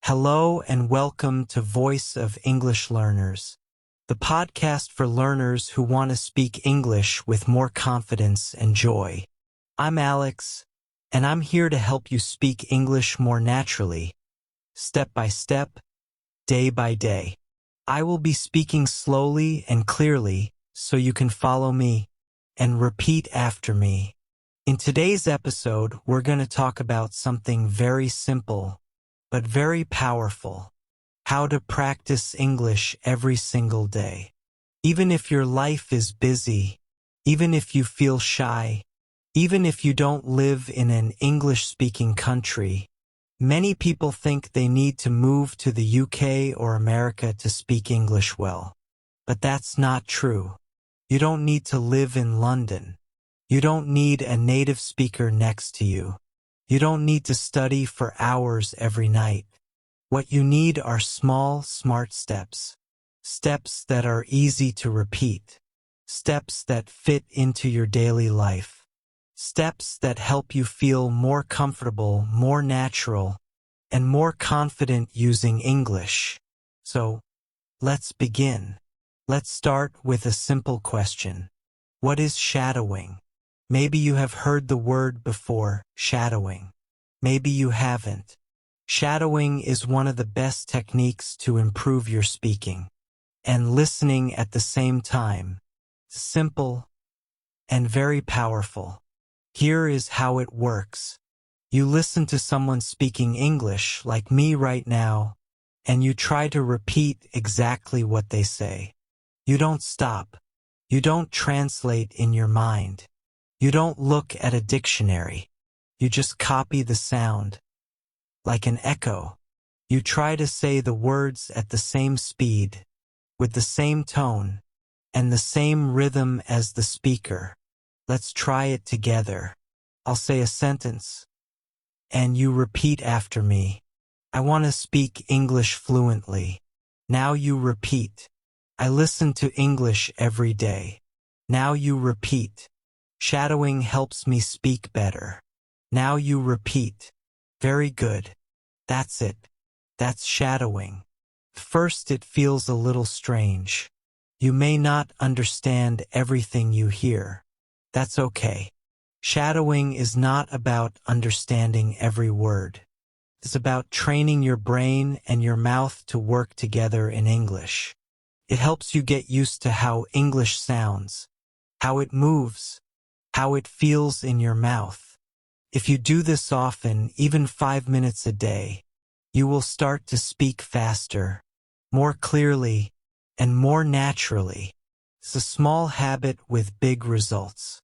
Hello and welcome to Voice of English Learners, the podcast for learners who want to speak English with more confidence and joy. I'm Alex, and I'm here to help you speak English more naturally, step by step, day by day. I will be speaking slowly and clearly so you can follow me and repeat after me. In today's episode, we're going to talk about something very simple but very powerful: how to practice English every single day. Even if your life is busy, even if you feel shy, even if you don't live in an English-speaking country, many people think they need to move to the UK or America to speak English well. But that's not true. You don't need to live in London. You don't need a native speaker next to you. You don't need to study for hours every night. What you need are small, smart steps. Steps that are easy to repeat. Steps that fit into your daily life. Steps that help you feel more comfortable, more natural, and more confident using English. So, let's begin. Let's start with a simple question. What is shadowing? Maybe you have heard the word before, shadowing. Maybe you haven't. Shadowing is one of the best techniques to improve your speaking and listening at the same time. Simple and very powerful. Here is how it works. You listen to someone speaking English, like me right now, and you try to repeat exactly what they say. You don't stop. You don't translate in your mind. You don't look at a dictionary. You just copy the sound. Like an echo. You try to say the words at the same speed, with the same tone, and the same rhythm as the speaker. Let's try it together. I'll say a sentence, and you repeat after me. I want to speak English fluently. Now you repeat. I listen to English every day. Now you repeat. Shadowing helps me speak better. Now you repeat. Very good. That's it. That's shadowing. First, it feels a little strange. You may not understand everything you hear. That's okay. Shadowing is not about understanding every word. It's about training your brain and your mouth to work together in English. It helps you get used to how English sounds, how it moves, how it feels in your mouth. If you do this often, even 5 minutes a day, you will start to speak faster, more clearly, and more naturally. It's a small habit with big results.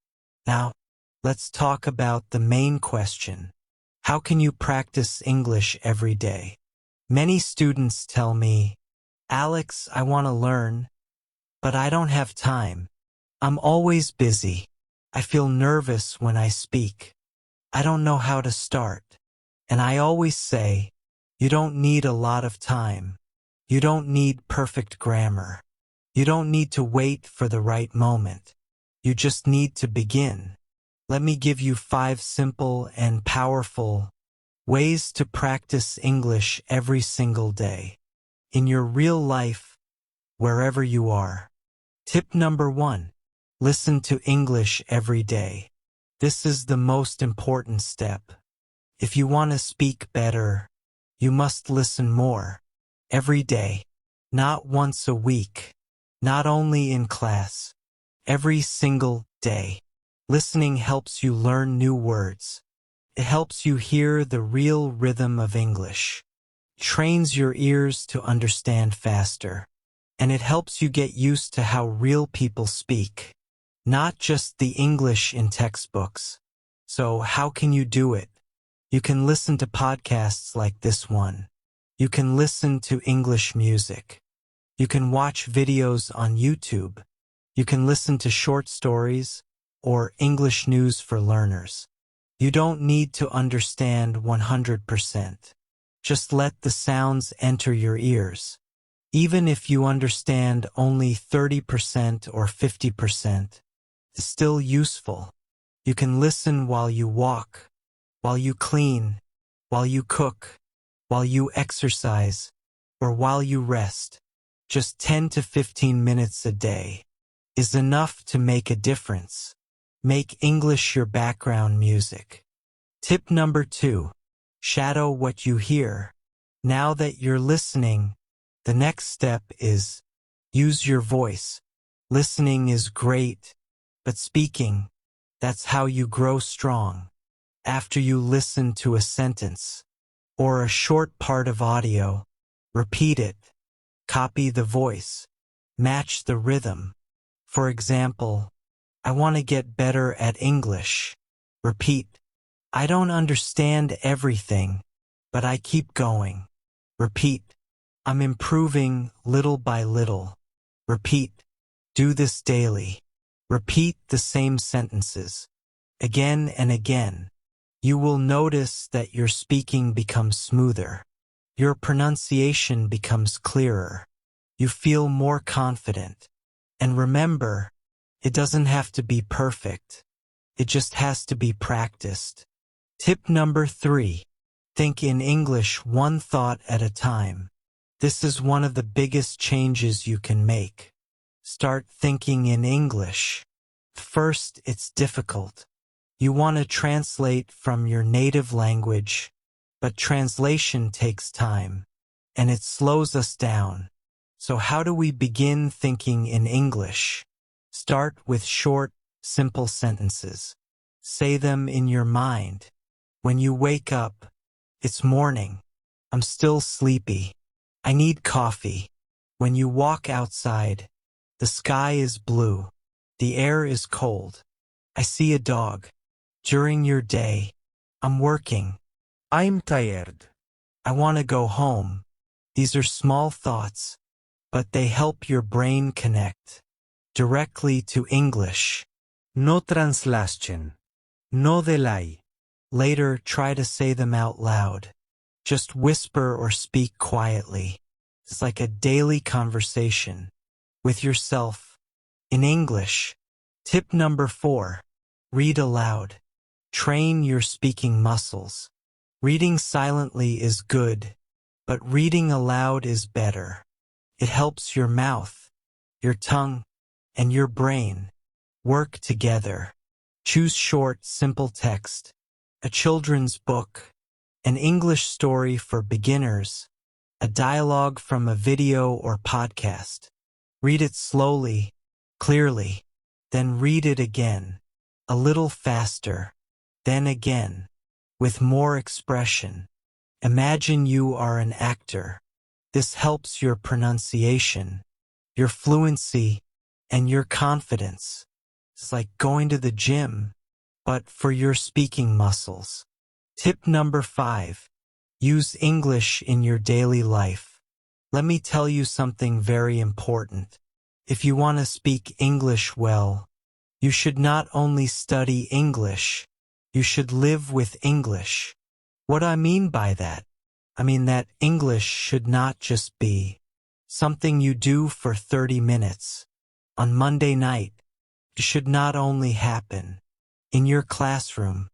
Now, let's talk about the main question. How can you practice English every day? Many students tell me, Alex, I want to learn, but I don't have time. I'm always busy. I feel nervous when I speak. I don't know how to start. And I always say, you don't need a lot of time. You don't need perfect grammar. You don't need to wait for the right moment. You just need to begin. Let me give you 5 simple and powerful ways to practice English every single day. In your real life, wherever you are. Tip number 1. Listen to English every day. This is the most important step. If you want to speak better, you must listen more. Every day. Not once a week. Not only in class. Every single day. Listening helps you learn new words. It helps you hear the real rhythm of English. Trains your ears to understand faster. And it helps you get used to how real people speak. Not just the English in textbooks. So how can you do it? You can listen to podcasts like this one. You can listen to English music. You can watch videos on YouTube. You can listen to short stories or English news for learners. You don't need to understand 100%. Just let the sounds enter your ears. Even if you understand only 30% or 50%, it's still useful. You can listen while you walk, while you clean, while you cook, while you exercise, or while you rest. Just 10 to 15 minutes a day is enough to make a difference. Make English your background music. Tip number 2. Shadow what you hear. Now that you're listening, the next step is use your voice. Listening is great, but speaking, that's how you grow strong. After you listen to a sentence or a short part of audio, repeat it. Copy the voice. Match the rhythm. For example, I want to get better at English. Repeat. I don't understand everything, but I keep going. Repeat. I'm improving little by little. Repeat. Do this daily. Repeat the same sentences again and again. You will notice that your speaking becomes smoother. Your pronunciation becomes clearer. You feel more confident. And remember, it doesn't have to be perfect. It just has to be practiced. Tip number 3. Think in English one thought at a time. This is one of the biggest changes you can make. Start thinking in English. First, it's difficult. You want to translate from your native language, but translation takes time, and it slows us down. So how do we begin thinking in English? Start with short, simple sentences. Say them in your mind. When you wake up, it's morning. I'm still sleepy. I need coffee. When you walk outside, the sky is blue. The air is cold. I see a dog. During your day, I'm working. I'm tired. I want to go home. These are small thoughts, but they help your brain connect directly to English. No translation. No delay. Later, try to say them out loud. Just whisper or speak quietly. It's like a daily conversation with yourself in English. Tip number 4. Read aloud. Train your speaking muscles. Reading silently is good, but reading aloud is better. It helps your mouth, your tongue, and your brain work together. Choose short, simple text, a children's book, an English story for beginners, a dialogue from a video or podcast. Read it slowly, clearly, then read it again, a little faster, then again, with more expression. Imagine you are an actor. This helps your pronunciation, your fluency, and your confidence. It's like going to the gym, but for your speaking muscles. Tip number 5. Use English in your daily life. Let me tell you something very important. If you want to speak English well, you should not only study English, you should live with English. What I mean by that? I mean that English should not just be something you do for 30 minutes on Monday night. It should not only happen in your classroom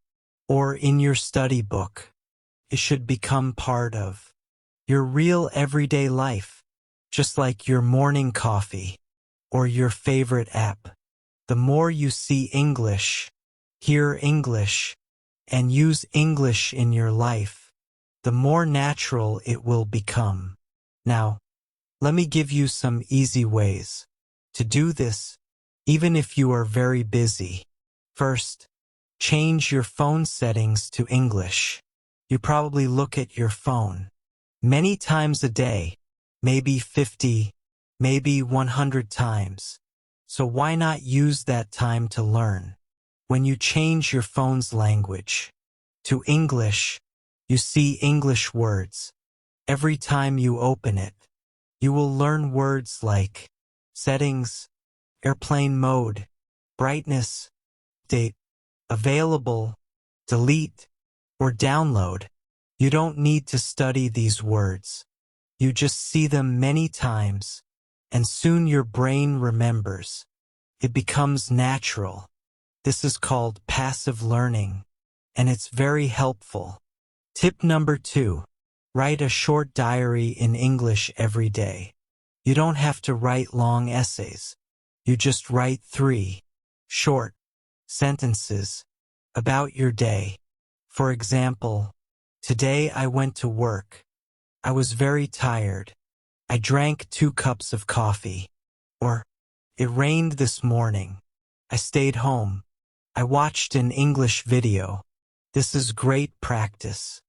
or in your study book. It should become part of your real everyday life, just like your morning coffee or your favorite app. The more you see English, hear English, and use English in your life, the more natural it will become. Now, let me give you some easy ways to do this, even if you are very busy. First, change your phone settings to English. You probably look at your phone many times a day, maybe 50, maybe 100 times. So why not use that time to learn? When you change your phone's language to English, you see English words. Every time you open it, you will learn words like settings, airplane mode, brightness, date, available, delete, or download. You don't need to study these words. You just see them many times, and soon your brain remembers. It becomes natural. This is called passive learning, and it's very helpful. Tip number 2. Write a short diary in English every day. You don't have to write long essays. You just write 3 short sentences about your day. For example, today I went to work. I was very tired. I drank 2 cups of coffee. Or, it rained this morning. I stayed home. I watched an English video. This is great practice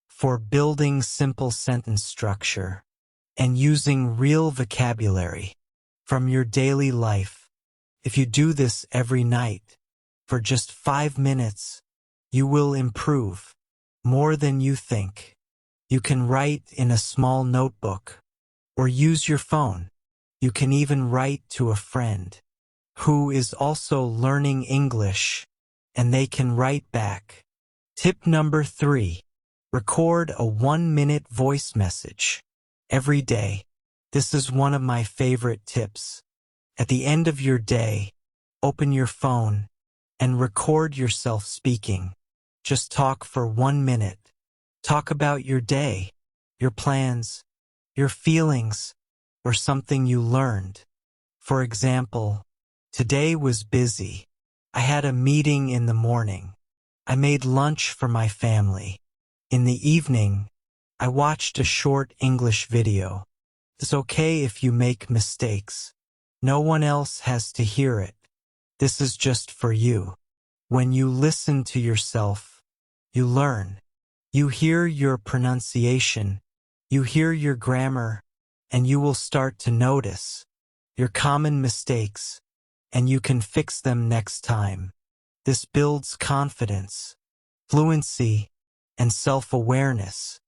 for building simple sentence structure and using real vocabulary from your daily life. If you do this every night for just 5 minutes, you will improve more than you think. You can write in a small notebook or use your phone. You can even write to a friend who is also learning English, and they can write back. Tip number 3. Record a 1-minute voice message every day. This is one of my favorite tips. At the end of your day, open your phone and record yourself speaking. Just talk for 1 minute. Talk about your day, your plans, your feelings, or something you learned. For example, today was busy. I had a meeting in the morning. I made lunch for my family. In the evening, I watched a short English video. It's okay if you make mistakes. No one else has to hear it. This is just for you. When you listen to yourself, you learn. You hear your pronunciation, you hear your grammar, and you will start to notice your common mistakes, and you can fix them next time. This builds confidence, fluency, and self-awareness.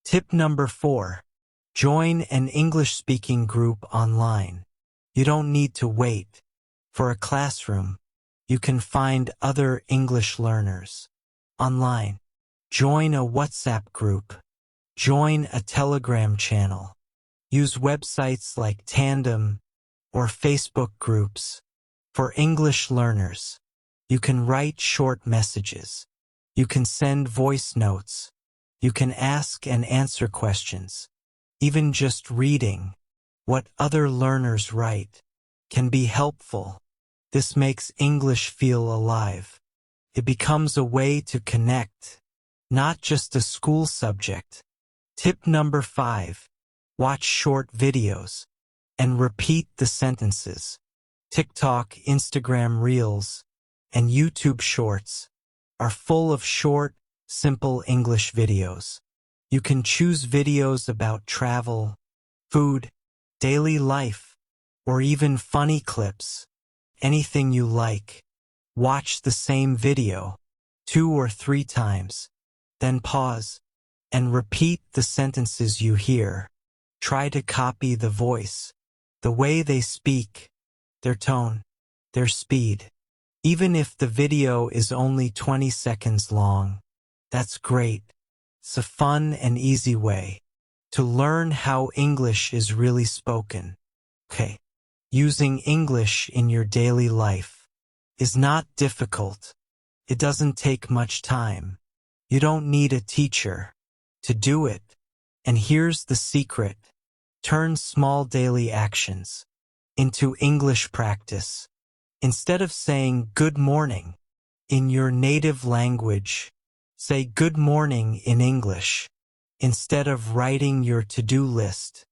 Tip number 4. Join an English-speaking group online. You don't need to wait for a classroom. You can find other English learners online. Join a WhatsApp group. Join a Telegram channel. Use websites like Tandem or Facebook groups. For English learners, you can write short messages. You can send voice notes. You can ask and answer questions. Even just reading what other learners write can be helpful. This makes English feel alive. It becomes a way to connect, not just a school subject. Tip number 5. Watch short videos and repeat the sentences. TikTok, Instagram Reels, and YouTube Shorts are full of short, simple English videos. You can choose videos about travel, food, daily life, or even funny clips. Anything you like. Watch the same video 2 or 3 times. Then pause and repeat the sentences you hear. Try to copy the voice, the way they speak, their tone, their speed. Even if the video is only 20 seconds long, that's great. It's a fun and easy way to learn how English is really spoken. Okay, using English in your daily life is not difficult. It doesn't take much time. You don't need a teacher to do it. And here's the secret. Turn small daily actions into English practice. Instead of saying good morning in your native language, say good morning in English. Instead of writing your to-do list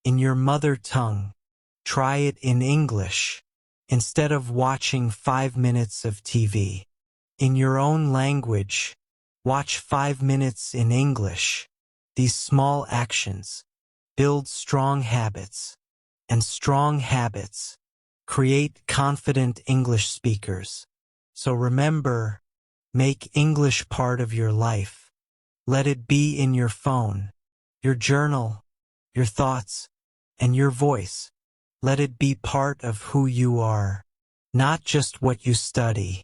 in your mother tongue, try it in English. Instead of watching 5 minutes of TV in your own language, watch 5 minutes in English. These small actions build strong habits, and strong habits create confident English speakers. So remember, make English part of your life. Let it be in your phone, your journal, your thoughts, and your voice. Let it be part of who you are, not just what you study.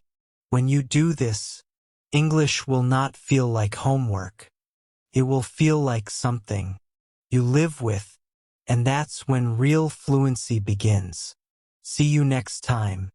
When you do this, English will not feel like homework. It will feel like something you live with, and that's when real fluency begins. See you next time.